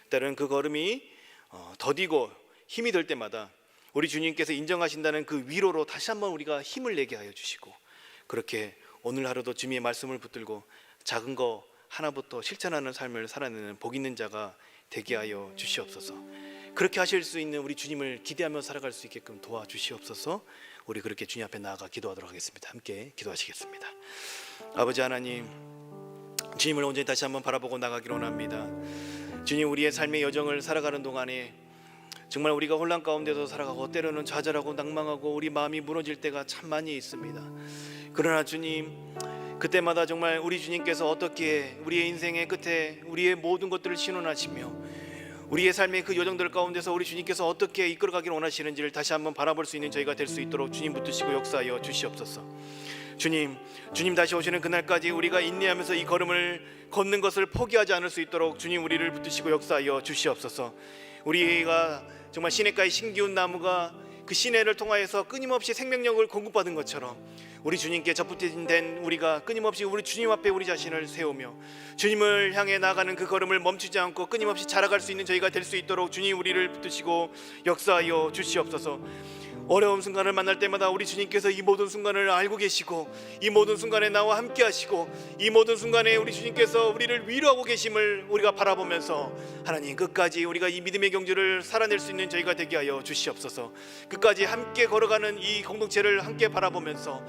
때로는 그 걸음이 더디고 힘이 들 때마다 우리 주님께서 인정하신다는 그 위로로 다시 한번 우리가 힘을 내게 하여 주시고, 그렇게 오늘 하루도 주님의 말씀을 붙들고 작은 거 하나부터 실천하는 삶을 살아내는 복 있는 자가 되게 하여 주시옵소서. 그렇게 하실 수 있는 우리 주님을 기대하며 살아갈 수 있게끔 도와주시옵소서. 우리 그렇게 주님 앞에 나아가 기도하도록 하겠습니다. 함께 기도하시겠습니다. 아버지 하나님, 주님을 온전히 다시 한번 바라보고 나가기를 원합니다. 주님, 우리의 삶의 여정을 살아가는 동안에 정말 우리가 혼란 가운데서 살아가고 때로는 좌절하고 낭망하고 우리 마음이 무너질 때가 참 많이 있습니다. 그러나 주님, 그때마다 정말 우리 주님께서 어떻게 우리의 인생의 끝에 우리의 모든 것들을 신원하시며 우리의 삶의 그 요정들 가운데서 우리 주님께서 어떻게 이끌어가기를 원하시는지를 다시 한번 바라볼 수 있는 저희가 될 수 있도록 주님 붙드시고 역사하여 주시옵소서. 주님 다시 오시는 그날까지 우리가 인내하면서 이 걸음을 걷는 것을 포기하지 않을 수 있도록 주님 우리를 붙드시고 역사하여 주시옵소서. 우리가 정말 시냇가의 신기운 나무가 그 시내를 통하여서 끊임없이 생명력을 공급받은 것처럼 우리 주님께 접붙인 우리가 끊임없이 우리 주님 앞에 우리 자신을 세우며 주님을 향해 나아가는 그 걸음을 멈추지 않고 끊임없이 자라갈 수 있는 저희가 될 수 있도록 주님 우리를 붙드시고 역사하여 주시옵소서. 어려운 순간을 만날 때마다 우리 주님께서 이 모든 순간을 알고 계시고 이 모든 순간에 나와 함께 하시고 이 모든 순간에 우리 주님께서 우리를 위로하고 계심을 우리가 바라보면서 하나님, 끝까지 우리가 이 믿음의 경주를 살아낼 수 있는 저희가 되게 하여 주시옵소서. 끝까지 함께 걸어가는 이 공동체를 함께 바라보면서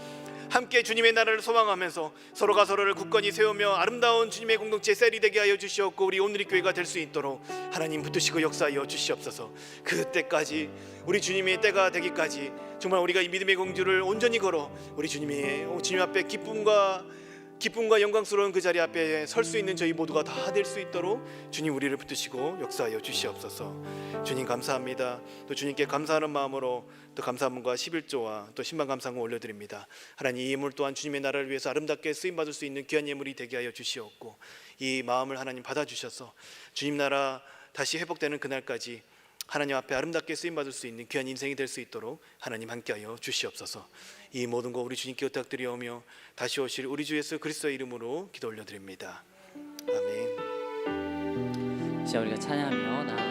함께 주님의 나라를 소망하면서 서로가 서로를 굳건히 세우며 아름다운 주님의 공동체 셀이 되게 하여 주시옵고 우리 온누리 교회가 될 수 있도록 하나님 붙드시고 역사하여 주시옵소서. 그때까지 우리 주님의 때가 되기까지 정말 우리가 이 믿음의 공주를 온전히 걸어 우리 주님 앞에 기쁨과 영광스러운 그 자리 앞에 설 수 있는 저희 모두가 다 될 수 있도록 주님 우리를 붙드시고 역사하여 주시옵소서. 주님 감사합니다. 또 주님께 감사하는 마음으로 또 감사함과 11조와 또 신방 감사함을 올려드립니다. 하나님, 이 예물 또한 주님의 나라를 위해서 아름답게 쓰임받을 수 있는 귀한 예물이 되게 하여 주시옵고 이 마음을 하나님 받아주셔서 주님 나라 다시 회복되는 그날까지 하나님 앞에 아름답게 쓰임받을 수 있는 귀한 인생이 될 수 있도록 하나님 함께하여 주시옵소서. 이 모든 거 우리 주님께 부탁드리오며 다시 오실 우리 주 예수 그리스도의 이름으로 기도 올려드립니다. 아멘. 자, 우리가 찬양하며